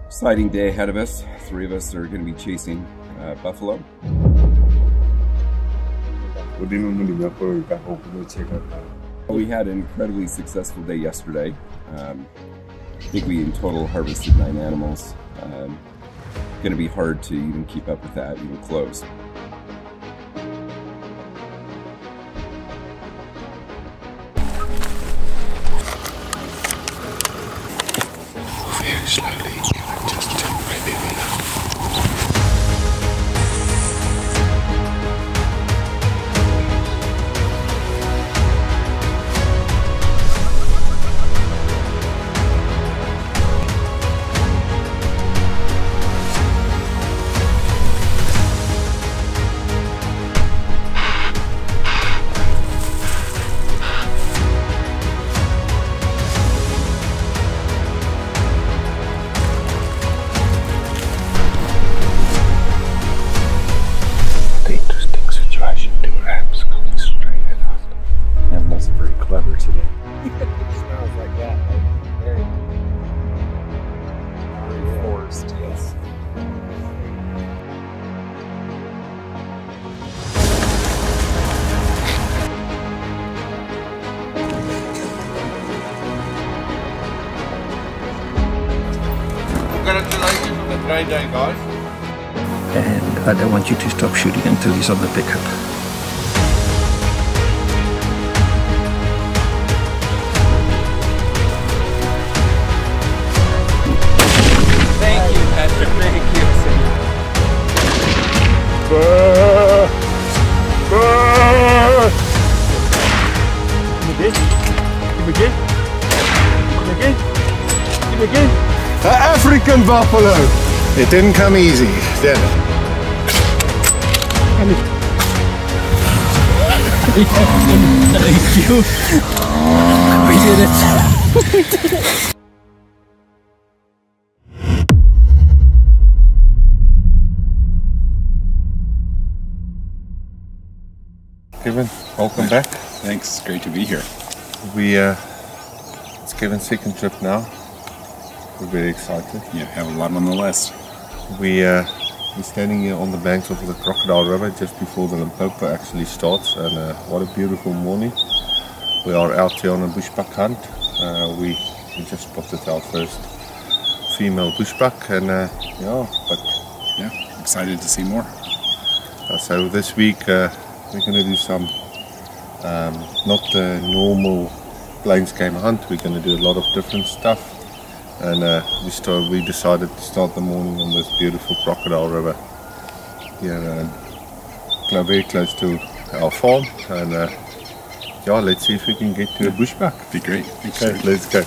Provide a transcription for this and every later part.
Exciting day ahead of us. 3 of us are going to be chasing buffalo. We had an incredibly successful day yesterday. I think we in total harvested 9 animals. Going to be hard to even keep up with that, even close. Very slowly, just maybe we know. Clever today. It smells like that, like very forced, yes. Congratulations on the great day, guys. And I don't want you to stop shooting until he's on the pickup. African buffalo. It didn't come easy, did it? Thank you. We did it. Kevin, welcome back. Thanks, great to be here. It's Kevin's second trip now. We're very excited. Yeah, have a lot on the list. We're standing here on the banks of the Crocodile River just before the Limpopo actually starts, and what a beautiful morning. We are out here on a bushbuck hunt. We just spotted our first female bushbuck, and yeah, excited to see more. So this week we're going to do some not the normal plains game hunt. We're going to do a lot of different stuff. And we decided to start the morning on this beautiful Crocodile River here, very close to our farm. And yeah, let's see if we can get to a bushbuck. Be great. Okay, let's go.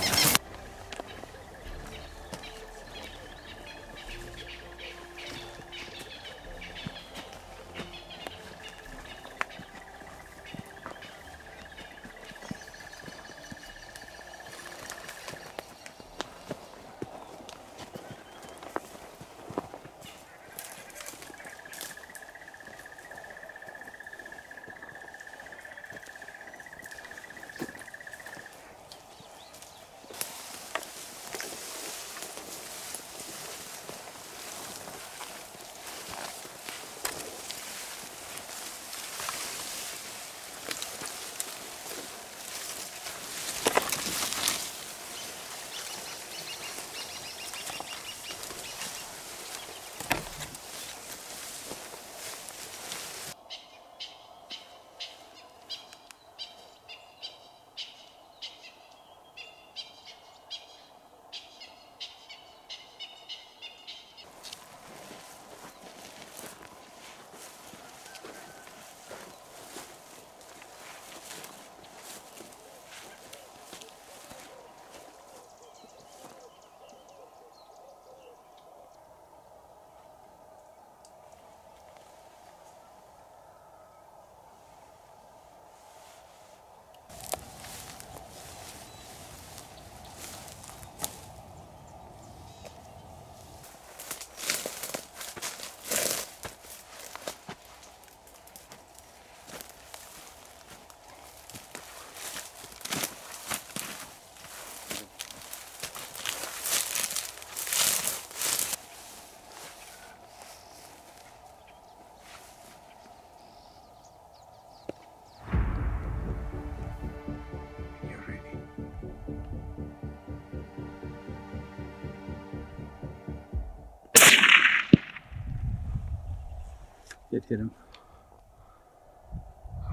It hit him.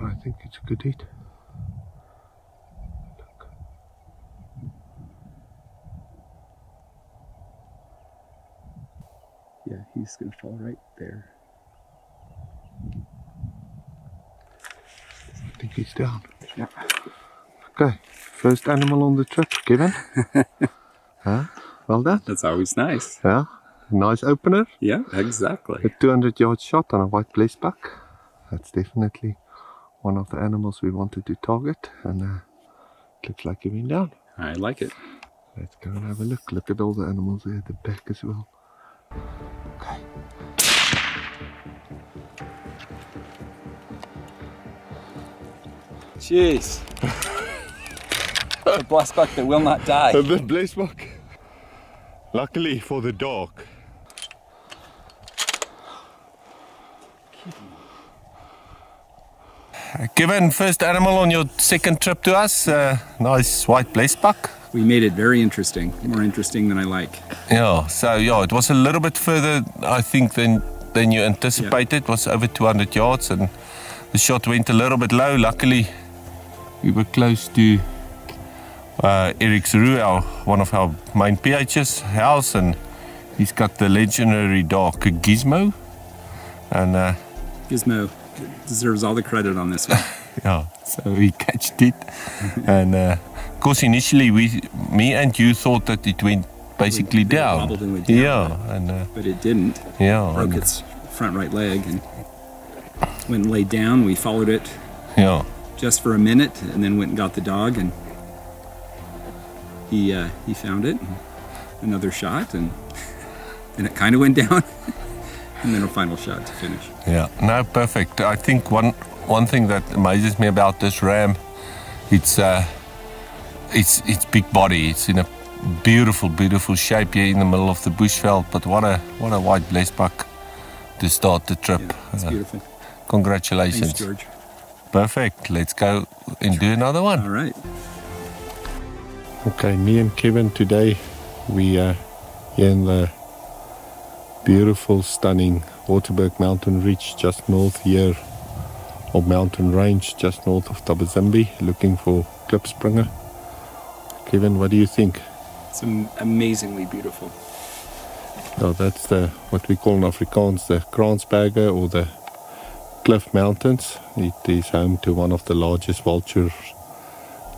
I think it's a good hit. Look. Yeah, he's gonna fall right there. I think he's down. Yeah. Okay, first animal on the trip, Kevin. Huh? Well done. That's always nice. Yeah, nice opener. Yeah, exactly. A 200-yard shot on a white blazebuck. That's definitely one of the animals we wanted to target, and it looks like he went down. I like it. Let's go and have a look. Look at all the animals there at the back as well. Okay. Jeez. A blazebuck that will not die. The blazebuck. Luckily for the dog. Kevin, first animal on your second trip to us. Nice white blazebuck. We made it very interesting. More interesting than I like. Yeah, so yeah, it was a little bit further, I think, than you anticipated. Yeah. It was over 200 yards and the shot went a little bit low. Luckily, we were close to Eric's Rue, one of our main PH's house, and he's got the legendary dog Gizmo. And Gizmo deserves all the credit on this one. Yeah, so we catched it. And of course, initially, me and you thought that it went basically down. Wobbled and went down. Yeah, and but it didn't. Yeah, broke its front right leg and went and laid down. We followed it. Yeah. Just for a minute, and then went and got the dog, and he found it. Another shot, and it kind of went down. And then a final shot to finish. Yeah, no, perfect. I think one thing that amazes me about this ram, it's big body. It's in a beautiful, beautiful shape here in the middle of the bushveld. But what a white blazebuck to start the trip. Yeah, it's beautiful. Congratulations. Thanks, George. Perfect. Let's go and do another one. All right. Okay, me and Kevin today, we are here in the beautiful, stunning Waterberg mountain ridge just north here of mountain range, just north of Tabazimbi, looking for klipspringer. Kevin, what do you think? It's amazingly beautiful. Oh, that's what we call in Afrikaans the Kransberge, or the Cliff Mountains. It is home to one of the largest vulture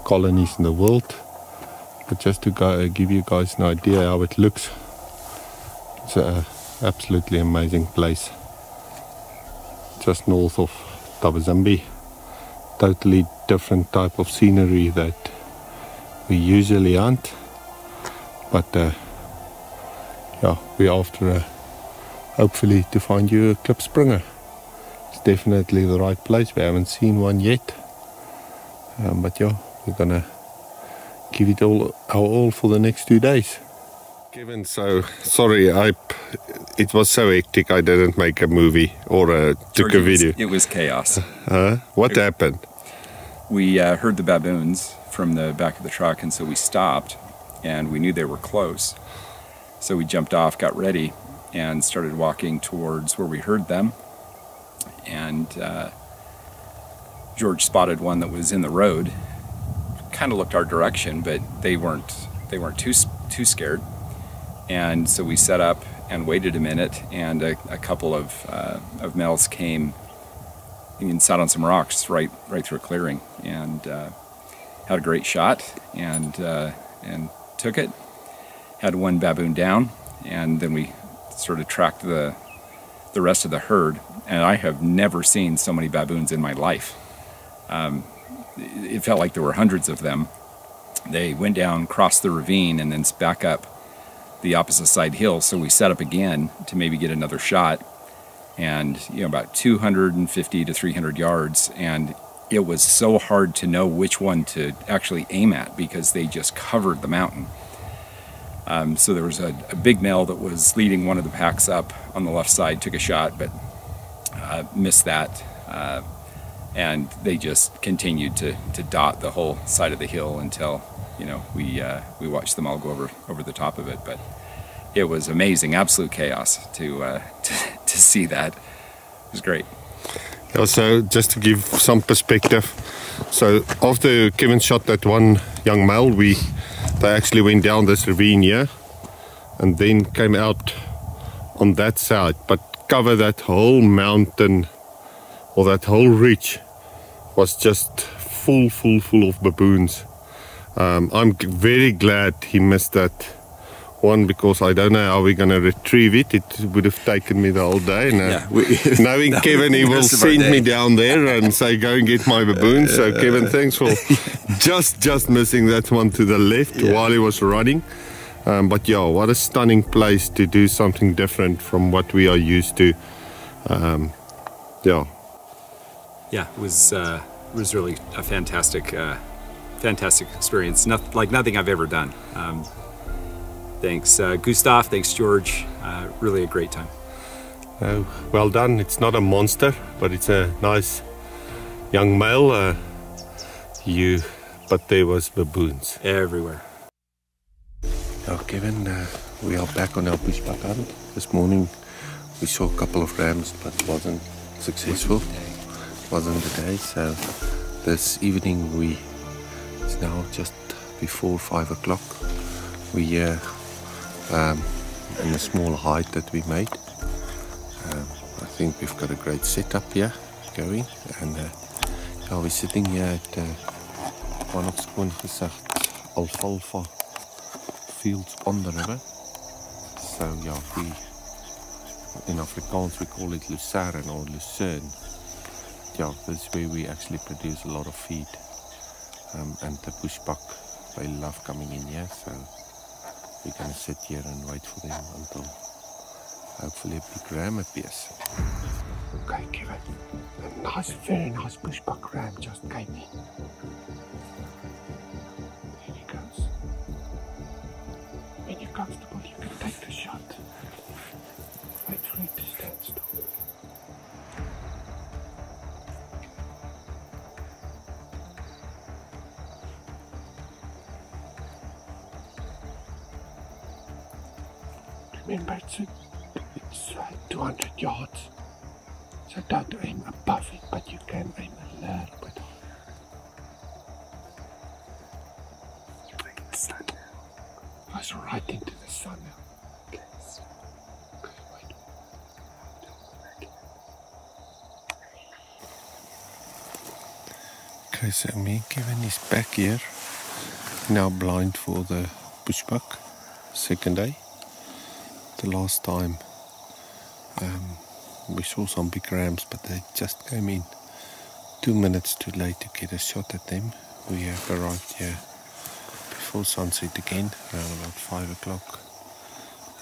colonies in the world. But just to give you guys an idea how it looks, it's an absolutely amazing place. Just north of Tabazimbi. Totally different type of scenery that we usually hunt. But yeah, we're after hopefully to find you a klipspringer. It's definitely the right place. We haven't seen one yet. But yeah, we're gonna give it our all for the next 2 days. Kevin, so sorry, it was so hectic I didn't make a movie or took a video. It was chaos. What happened? We heard the baboons from the back of the truck, and so we stopped, and we knew they were close. So we jumped off, got ready, and started walking towards where we heard them. And George spotted one that was in the road. Kind of looked our direction, but they weren't too scared. And so we set up and waited a minute, and a couple of males came and sat on some rocks right through a clearing, and had a great shot, and took it. Had one baboon down, and then we sort of tracked the rest of the herd. And I have never seen so many baboons in my life. It felt like there were hundreds of them. They went down, crossed the ravine, and then back up the opposite side hill. So we set up again to maybe get another shot, and about 250 to 300 yards, and it was so hard to know which one to actually aim at because they just covered the mountain. So there was a big male that was leading one of the packs up on the left side, took a shot, but missed that. And they just continued to dot the whole side of the hill until we watched them all go over the top of it. But it was amazing, absolute chaos to see that. It was great. Also, just to give some perspective, so after Kevin shot that one young male, they actually went down this ravine here and then came out on that side, but cover that whole mountain or that whole ridge was just full of baboons. I'm very glad he missed that one, because I don't know how we're going to retrieve it. It would have taken me the whole day. Knowing Kevin, he will send me down there and say, go and get my baboons. So Kevin, thanks for just missing that one to the left while he was running. But yeah, what a stunning place to do something different from what we are used to. Yeah, it was really a fantastic experience. Like nothing I've ever done. Thanks Gustav, thanks George, really a great time. Well done. It's not a monster, but it's a nice young male. But there was baboons everywhere. Now Kevin, we are back on our bushbuck hunt. This morning we saw a couple of rams, but it wasn't successful. It wasn't the day. So this evening it's now just before 5 o'clock. We in a small hide that we made. I think we've got a great setup here going, and we're sitting here at one of Schoongezicht alfalfa fields on the river. So in Afrikaans we call it lucerne or lucerne. Yeah, this is where we actually produce a lot of feed, and the bushbuck, they love coming in here. So we're going to sit here and wait for them until hopefully a big ram appears. Okay, Kevin, a very nice bushbuck ram just came in. There he goes. When you're comfortable, you can take the shot. Wait for it to stand still. Remember, it's 200 yards, so don't aim above it, but you can aim a little bit higher. The sun now. That's right into the sun now. Okay, wait. Okay, so me and Kevin is back here, now blind for the bushbuck, second day. The last time we saw some big rams, but they just came in 2 minutes too late to get a shot at them. We have arrived here before sunset again, around about 5 o'clock.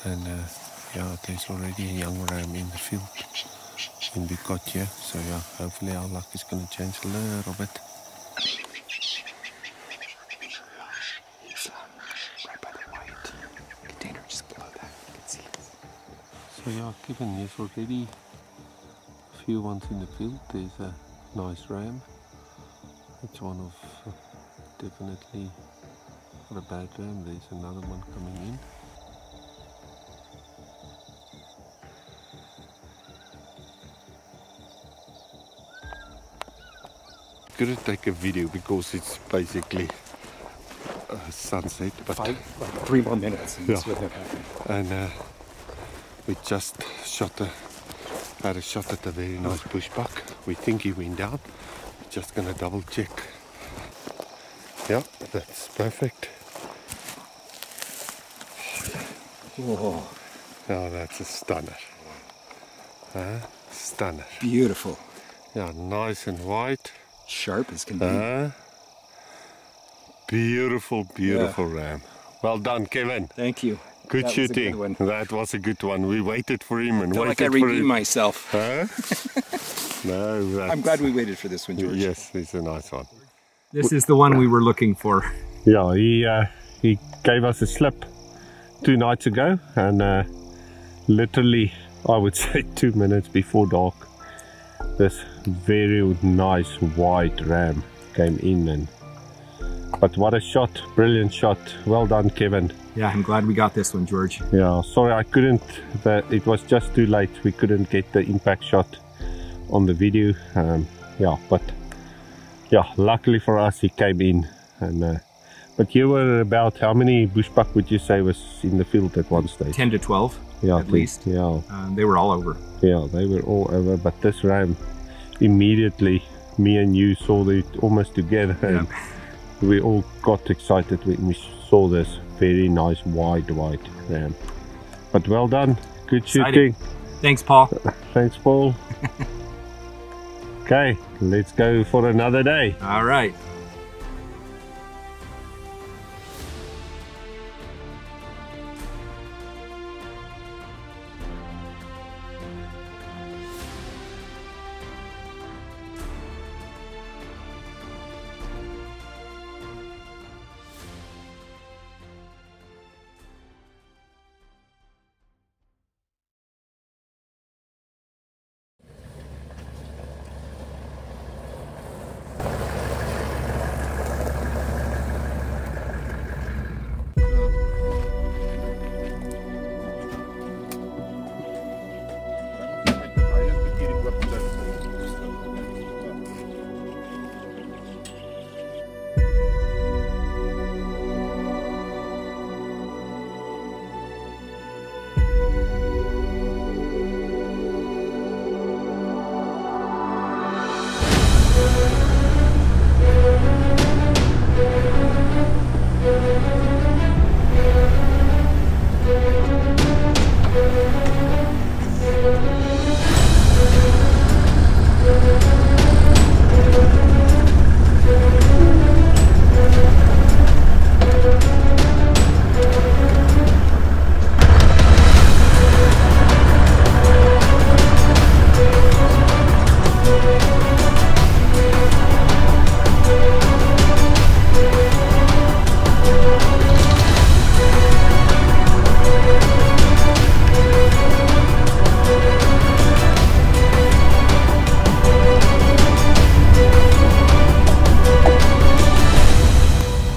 And there's already a young ram in the field when we got here. So hopefully our luck is going to change a little bit. So Kevin, there's already a few ones in the field. There's a nice ram. It's one of definitely not a bad ram. There's another one coming in. Couldn't take a video because it's basically sunset. But like 3 more minutes. And we just had a shot at a very nice bushbuck. We think he went down. We're just gonna double check. Yeah, that's perfect. Whoa. Oh, that's a stunner. Stunner. Beautiful. Yeah, nice and white. Sharp as can be. Beautiful ram. Well done, Kevin. Thank you. Good shooting. That was a good one. We waited for him and waited like I for redeemed him. myself. No, I'm glad we waited for this one, George. Yes, it's a nice one. This is the one we were looking for. Yeah, he gave us a slip 2 nights ago, and literally, I would say 2 minutes before dark, this very nice white ram came in. But what a shot, brilliant shot. Well done, Kevin. Yeah, I'm glad we got this one, George. Yeah, sorry I couldn't, it was just too late. We couldn't get the impact shot on the video. Yeah, but yeah, luckily for us he came in. And but you were about, how many bushbuck would you say was in the field at one stage? 10 to 12 yeah, at least. Yeah, They were all over. yeah, they were all over. But this ram, immediately me and you saw it almost together, and we all got excited when we saw this very nice wide ram. But well done, good shooting. Thanks, Paul. Thanks, Paul. Okay, let's go for another day. All right.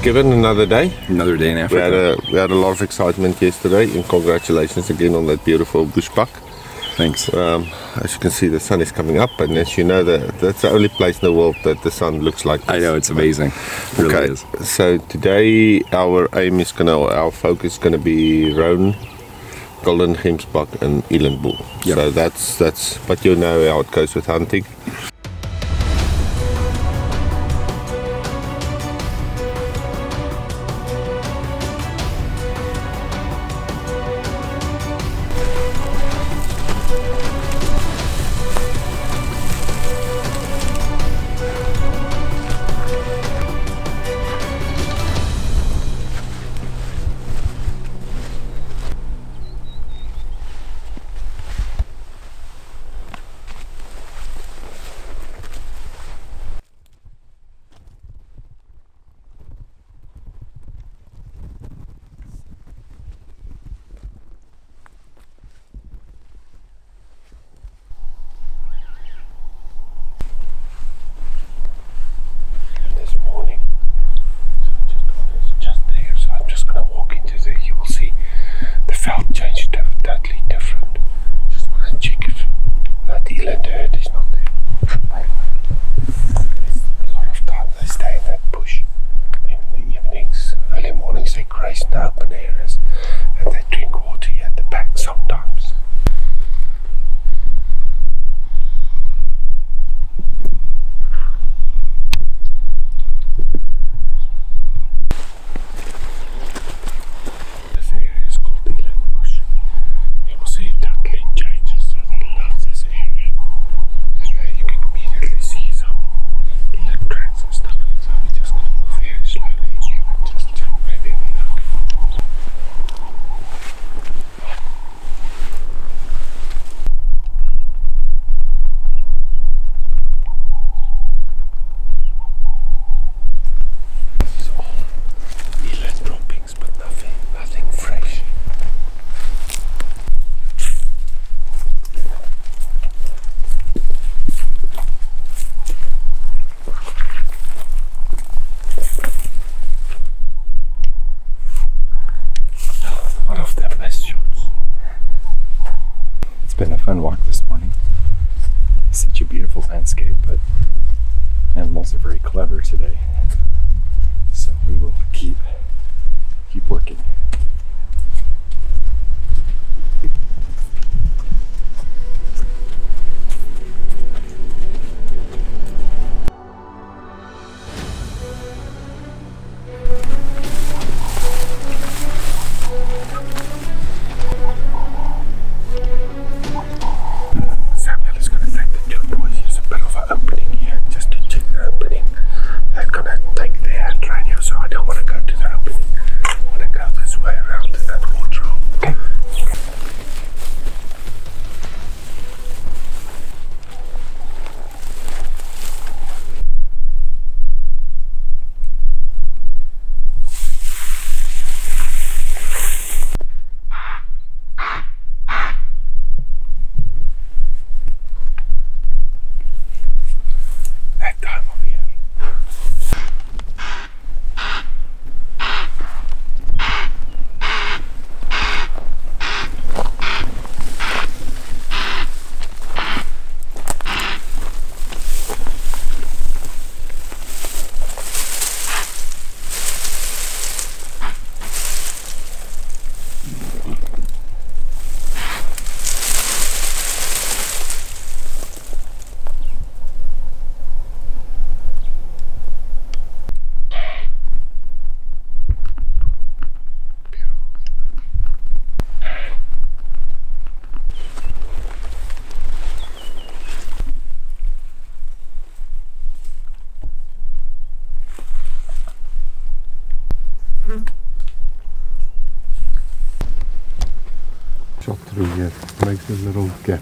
Kevin, another day. Another day in Africa. We had a lot of excitement yesterday, and congratulations again on that beautiful bushbuck. Thanks. As you can see, the sun is coming up, and as you know, that's the only place in the world that the sun looks like this. I know, it's amazing. It really is. So today our aim is our focus is gonna be roan, golden gemsbuck, and eland bull. Yep. So that's. But you know how it goes with hunting. rams are very clever today. So we will keep working. Shot through here, makes a little gap.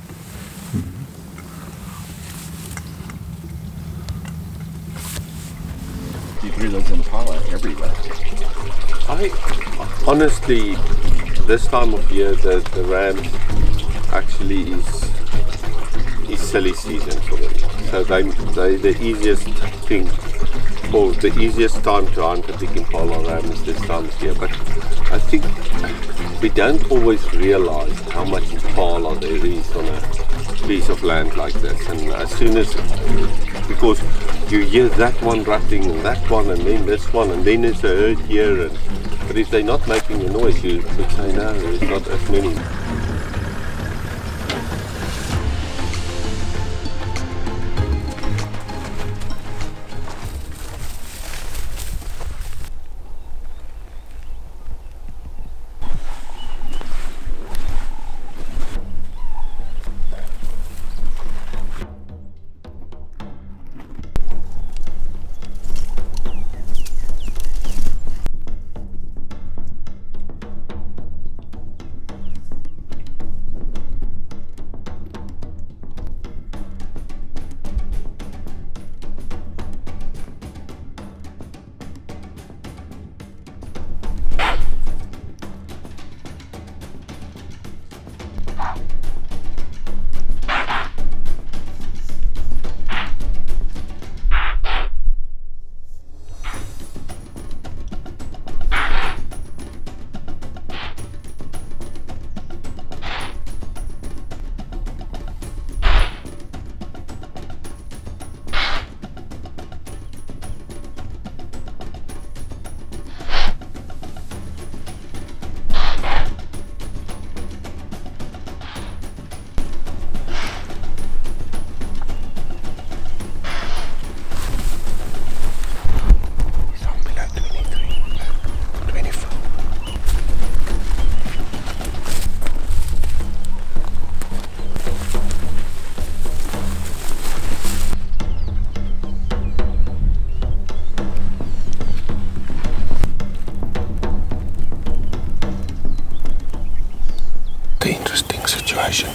You hear those impala everywhere. Honestly, this time of year, the rams actually is silly season for them. So they the easiest thing, or the easiest time to hunt a big impala ram is this time of year. But I think we don't always realize how much impala there is on a piece of land like this. And as soon as, because you hear that one ratting and that one and then this one and then there's a herd here, but if they're not making a noise, you would say no, there's not as many.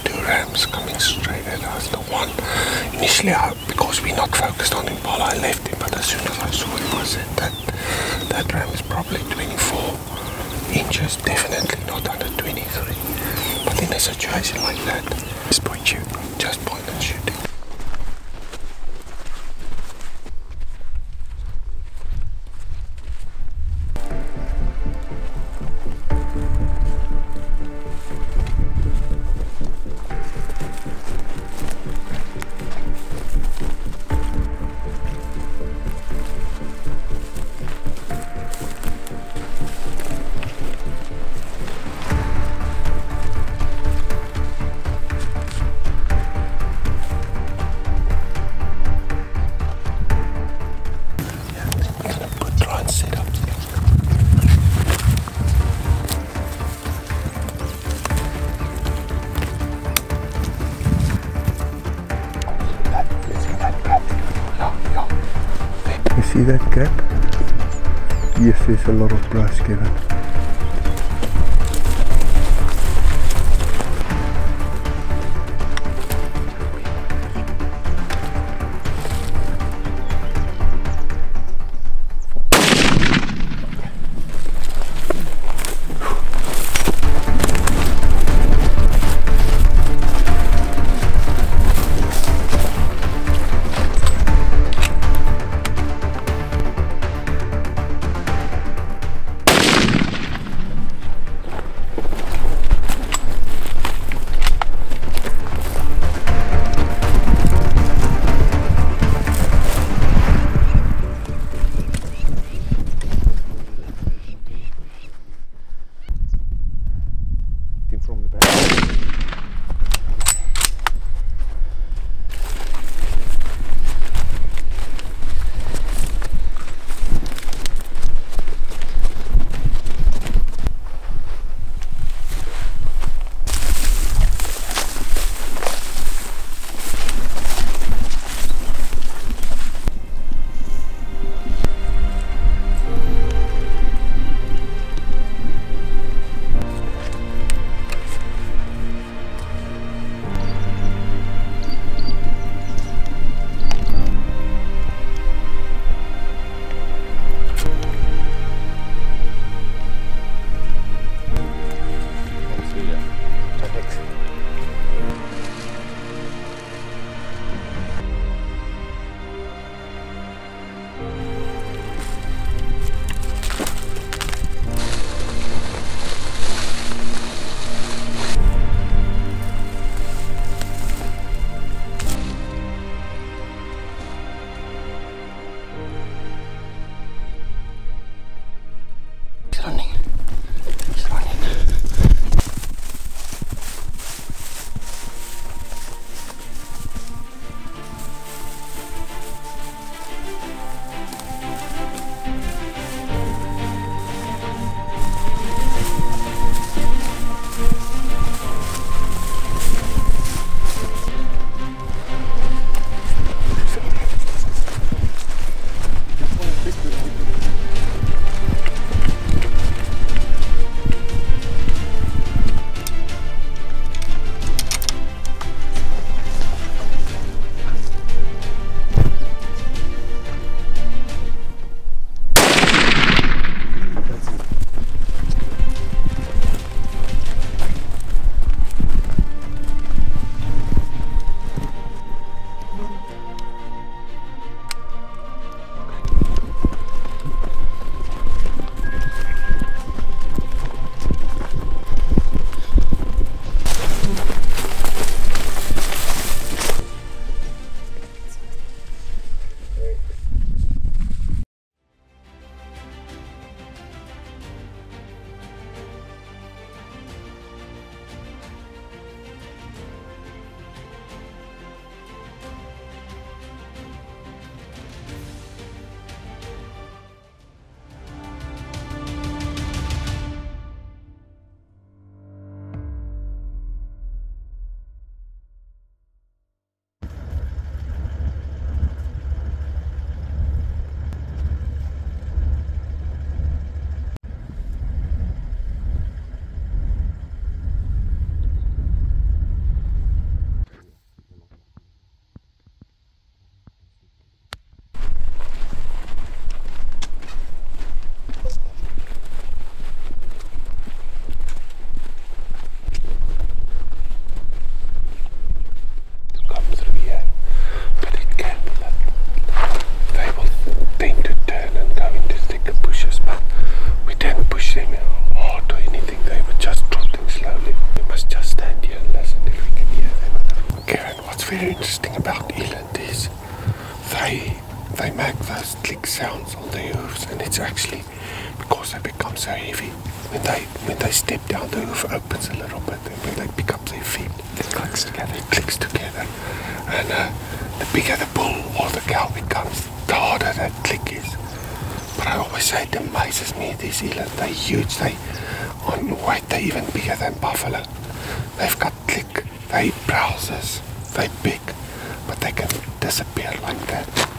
Two rams coming straight at us. The one, initially, because we're not focused on impala, I left him, but as soon as I saw him, I said that ram is probably 24 inches, definitely not under 23. But in a situation like that, just point and shoot. See that gap? Yes, there's a lot of brush, Kevin. From the back. they make those click sounds on their hooves, and it's actually because they become so heavy. When they step down, the hoof opens a little bit, and when they pick up their feet, it clicks together. It clicks together, and the bigger the bull or the cow becomes, the harder that click is. But I always say it amazes me, these eland, they're huge. On weight, they're even bigger than buffalo. They've got click, they eat browsers, they're big, but they can disappear like that.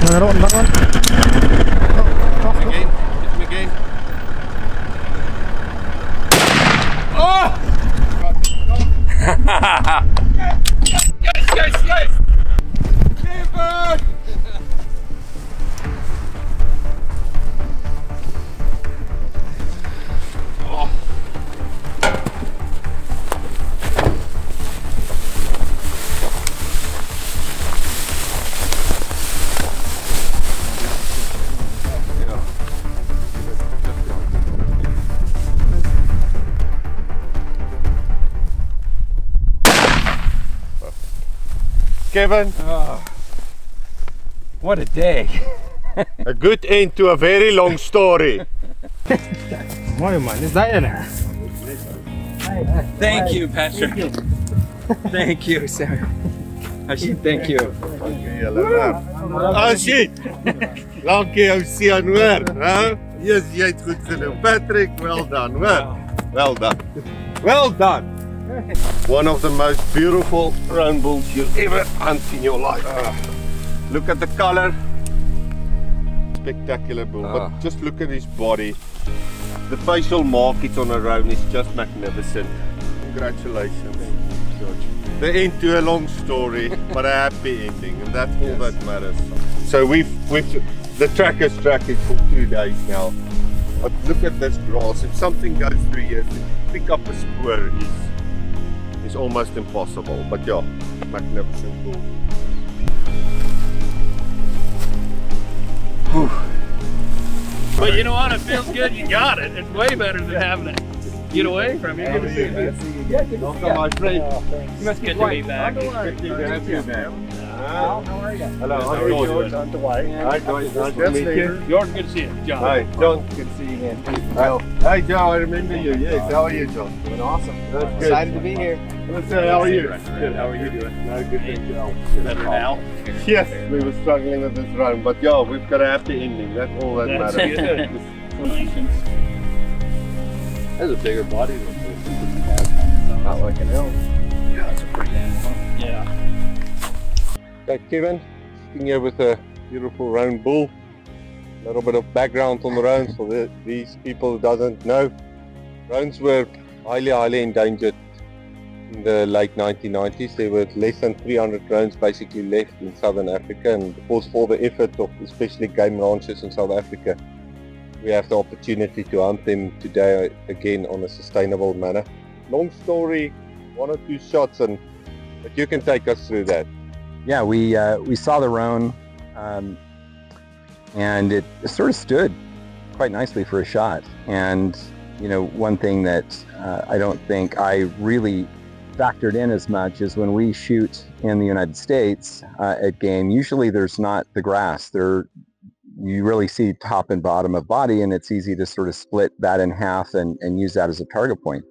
Another one, another one. Again, hit him again. Oh! Yes! Kevin! Oh. Kevin, What a day. a good end to a very long story. Mooi man, is dat in er? Thank you, Patrick. Thank you, Sarah. Thank you. Shit! Dankie ou seun hoor, hè? Yes, jy het goed gedoen. Patrick, well done, hoor. Well done. Well done. One of the most beautiful round bulls you'll ever hunt in your life. Look at the color. Spectacular bull, but just look at his body. The facial markings on a roan is just magnificent. Congratulations. The end to a long story, but a happy ending, and that's all that matters. So the tracker's tracked it for 2 days now. But look at this grass. If something goes through here, to pick up a spoor is almost impossible. But yeah, magnificent bull. But you know what? It feels good. You got it. It's way better than having it get away from you. Good to see you. Welcome, my friend. You must get to be back. Good to have you, man. How are you? Hello, how are you doing? I'm Dwight. Hi, Dwight. Nice to meet you. George, good to see you. John. Hi, John. Good to see you again. Hi, Joe. I remember you. Yes. How are you, John? Doing awesome. That's good. Excited to be here. Let's say, how are you? Good. How are you doing? No, good, thank you. Better now? Yes, we were struggling with this round, but yeah, we've got a happy ending. That's all that That's matters. good. Has a bigger body than this. Not like an elk. Yeah, that's a pretty animal. Yeah. Okay, Kevin, sitting here with a beautiful round bull. A little bit of background on the rounds for these people who doesn't know. Rounds were highly endangered in the late 1990s. There were less than 300 rounds basically left in southern Africa, and because of all the effort of especially game ranchers in South Africa, we have the opportunity to hunt them today again on a sustainable manner. Long story, 1 or 2 shots, but you can take us through that. Yeah, we saw the roan, and it sort of stood quite nicely for a shot. And you know, one thing that I don't think I really factored in as much is when we shoot in the United States at game, usually there's not the grass. You really see top and bottom of body, and it's easy to sort of split that in half and use that as a target point.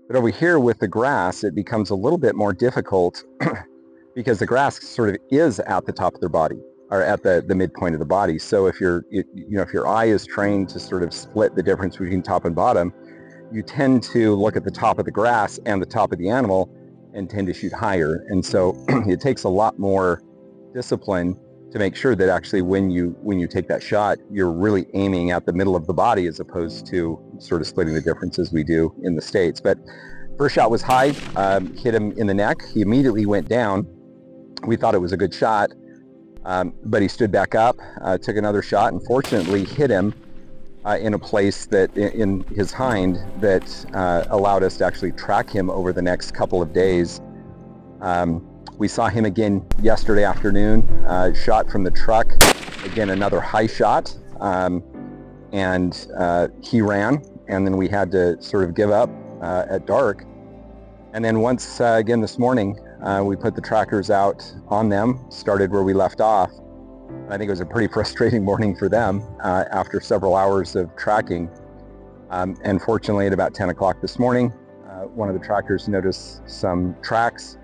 But over here with the grass, it becomes a little bit more difficult because the grass sort of is at the top of their body, or at the midpoint of the body. So if if your eye is trained to sort of split the difference between top and bottom, you tend to look at the top of the grass and the top of the animal and tend to shoot higher. And so it takes a lot more discipline to make sure that actually when you take that shot, you're really aiming at the middle of the body as opposed to sort of splitting the difference as we do in the States. But first shot was high, hit him in the neck. He immediately went down. We thought it was a good shot, but he stood back up, took another shot, and fortunately hit him in a place that in his hind that allowed us to actually track him over the next couple of days. We saw him again yesterday afternoon, shot from the truck, again another high shot, and he ran, and then we had to sort of give up at dark. And then once again this morning, we put the trackers out on them, started where we left off. I think it was a pretty frustrating morning for them after several hours of tracking. And fortunately at about 10 o'clock this morning, one of the trackers noticed some tracks,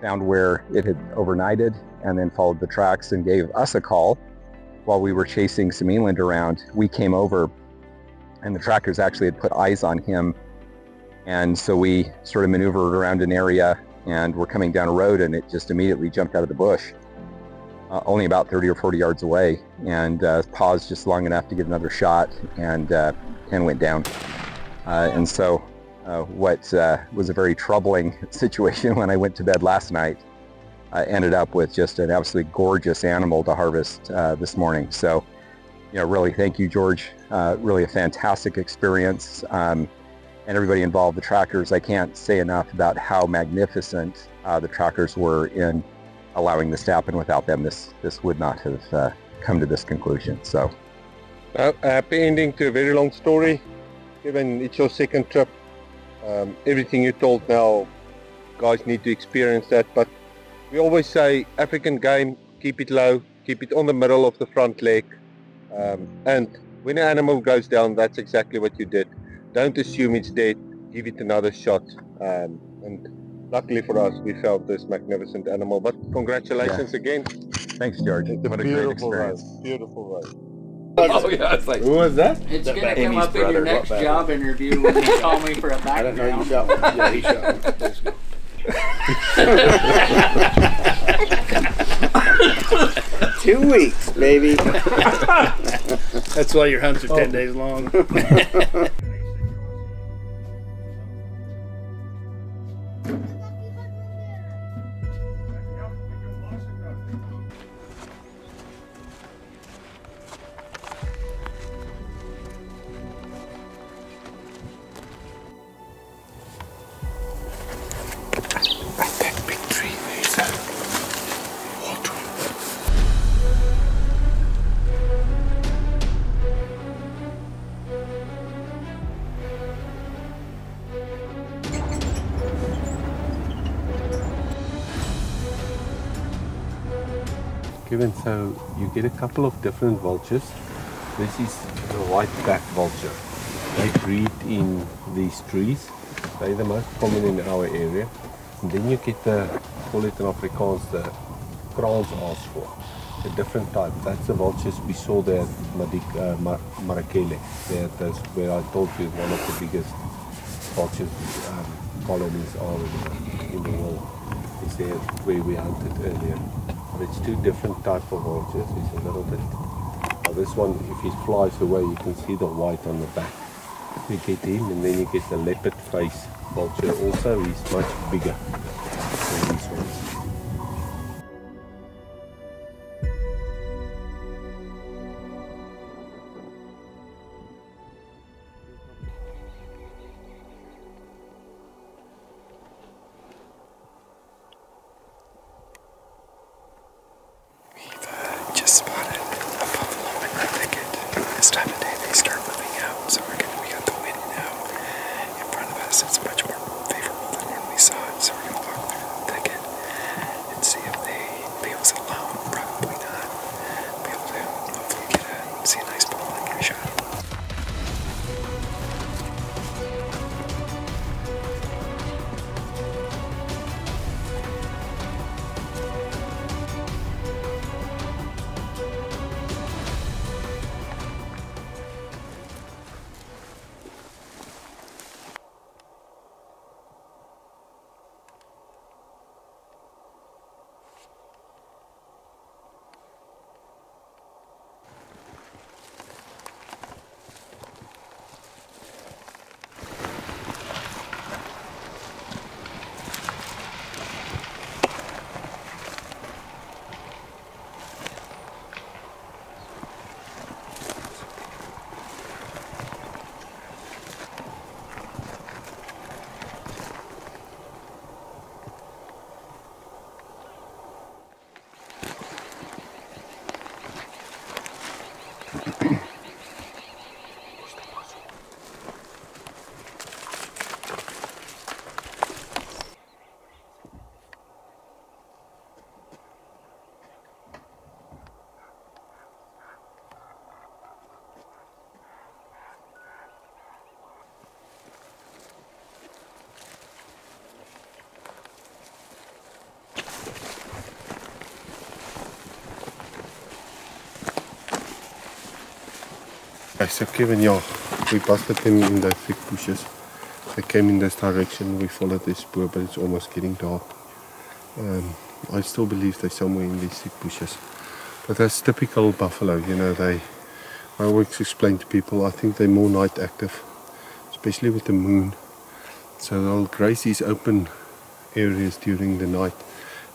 found where it had overnighted, and then followed the tracks and gave us a call while we were chasing some eland around. We came over, and the trackers actually had put eyes on him, and so we sort of maneuvered around an area, and we're coming down a road, and it just immediately jumped out of the bush. only about 30 or 40 yards away, and paused just long enough to get another shot, and went down. And so what was a very troubling situation when I went to bed last night ended up with just an absolutely gorgeous animal to harvest this morning. So, really thank you, George. Really a fantastic experience. And everybody involved, the trackers, I can't say enough about how magnificent the trackers were in allowing this to happen. Without them, this would not have come to this conclusion. So, a happy ending to a very long story. Kevin, it's your second trip. Everything you told now, guys need to experience that. But we always say, African game, keep it low, keep it on the middle of the front leg. And when an animal goes down, that's exactly what you did. Don't assume it's dead, give it another shot. And luckily for us, we found this magnificent animal. But congratulations again. Thanks, George. It's what a great beautiful experience. ride. Beautiful ride. Oh yeah, it's like, Who was that? It's going to come up in your next job interview when you call me for a background. I don't know you shot one. Yeah, he shot one. That's good. 2 weeks, baby. That's why your hunts are 10 days long. That big tree, there's a water. Kevin, so you get a couple of different vultures. This is the white-backed vulture. They breed in these trees. They're the most common in our area. And then you get the, call it in Afrikaans, the kraals for a different type. That's the vultures we saw there at Marakele. That's where I told you one of the biggest vultures colonies are in the world. Is there where we hunted earlier. But it's two different type of vultures. It's a little bit. Now this one, if he flies away, you can see the white on the back. You get him, and then you get the leopard face vulture. Also, he's much bigger than these ones. we've just spotted a buffalo in the thicket. This time of day they start moving out, so we got the wind now in front of us. It's much more favorable than when we saw it, so we're going to walk through the thicket and see if they leave us alone. Probably not. Be able to hopefully see a nice bull and get a shot. Okay, so Kevin, yeah, we busted them in those thick bushes. They came in this direction, we followed this spoor, but it's almost getting dark. I still believe they're somewhere in these thick bushes. But that's typical buffalo, you know. I always explain to people, I think they're more night active, especially with the moon. So they'll graze these open areas during the night.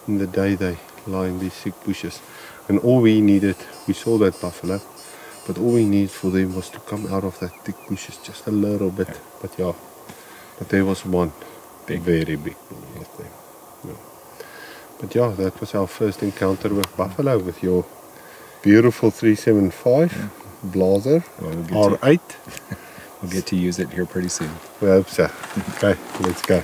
In the day they lie in these thick bushes. And all we needed, we saw that buffalo, but all we needed for them was to come out of that thick bushes just a little bit. But yeah, but there was one very big bull with them. Yeah. But yeah, that was our first encounter with buffalo, with your beautiful 375 Blazer R8. We'll get to use it here pretty soon. We hope so. Okay, let's go.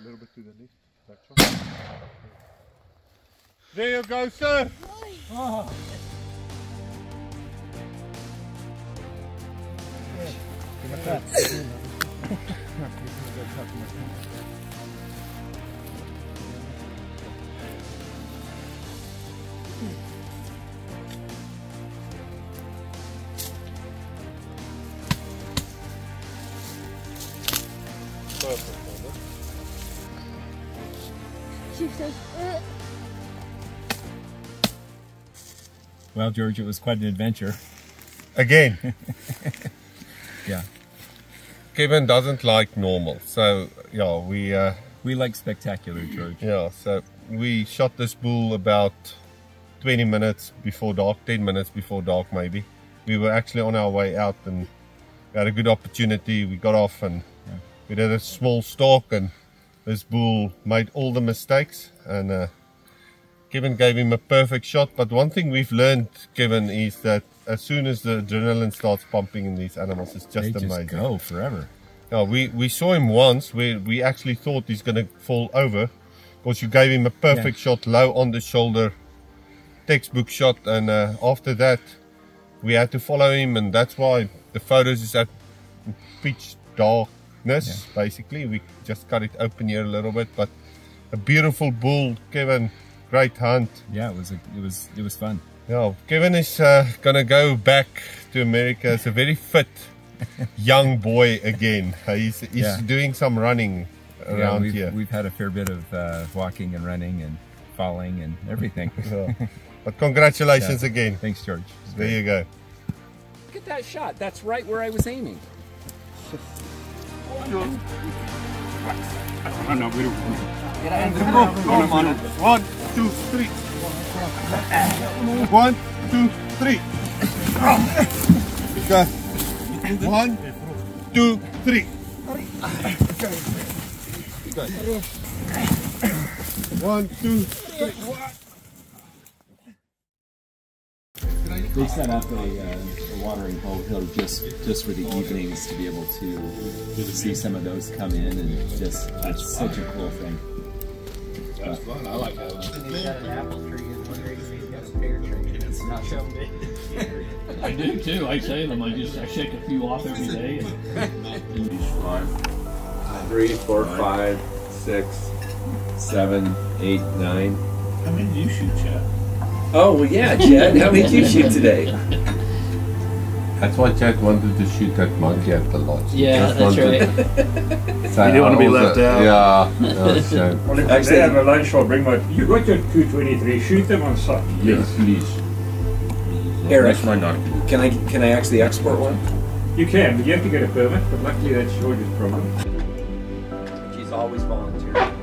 A little bit to the left. That's right. There you go, sir. Oh. Perfect. Well, George, it was quite an adventure. Again. Yeah. Kevin doesn't like normal, so yeah, we like spectacular, George. Yeah, so we shot this bull about 20 minutes before dark, 10 minutes before dark maybe. We were actually on our way out and we had a good opportunity. We got off and we did a small stalk, and this bull made all the mistakes, and Kevin gave him a perfect shot. But one thing we've learned, Kevin, is that as soon as the adrenaline starts pumping in these animals, it's just amazing. They just go forever. Yeah, we saw him once where we actually thought he's going to fall over because you gave him a perfect shot, low on the shoulder, textbook shot, and after that we had to follow him, and that's why the photos is at pitch darkness. Basically, we just cut it open here a little bit, but a beautiful bull, Kevin. Great hunt. Yeah, it was fun. Yeah, Kevin is gonna go back to America as a very fit young boy again. He's doing some running around here. We've had a fair bit of walking and running and falling and everything. Yeah. But congratulations again. Thanks, George. There you go. Look at that shot. That's right where I was aiming. One, two, three. 1, 2, 3. Okay. 1, 2, 3. Okay. 1, 2, 3. They set up a watering hole hill just for the evenings to be able to see some of those come in, and just it's such a cool thing. That's fun. I like that. He's got an apple tree in one area. He's got a pear tree. It's not so big. I do too. I save them. I shake a few off every day. And 3, 4, 5, 6, 7, 8, 9. how many do you shoot, Chad? Oh, well, yeah, Chad. How many did you shoot today? That's why Chad wanted to shoot that monkey at the lodge. Yeah, that's right. You didn't want to be left out. Yeah, that's shame. Well, if they have a lunch, I'll bring my... You got your 223, shoot them on site. Yes, please. Eric, That's my knock. can I actually export one? You can, but you have to get a permit, but luckily that's George's problem. She's always volunteering.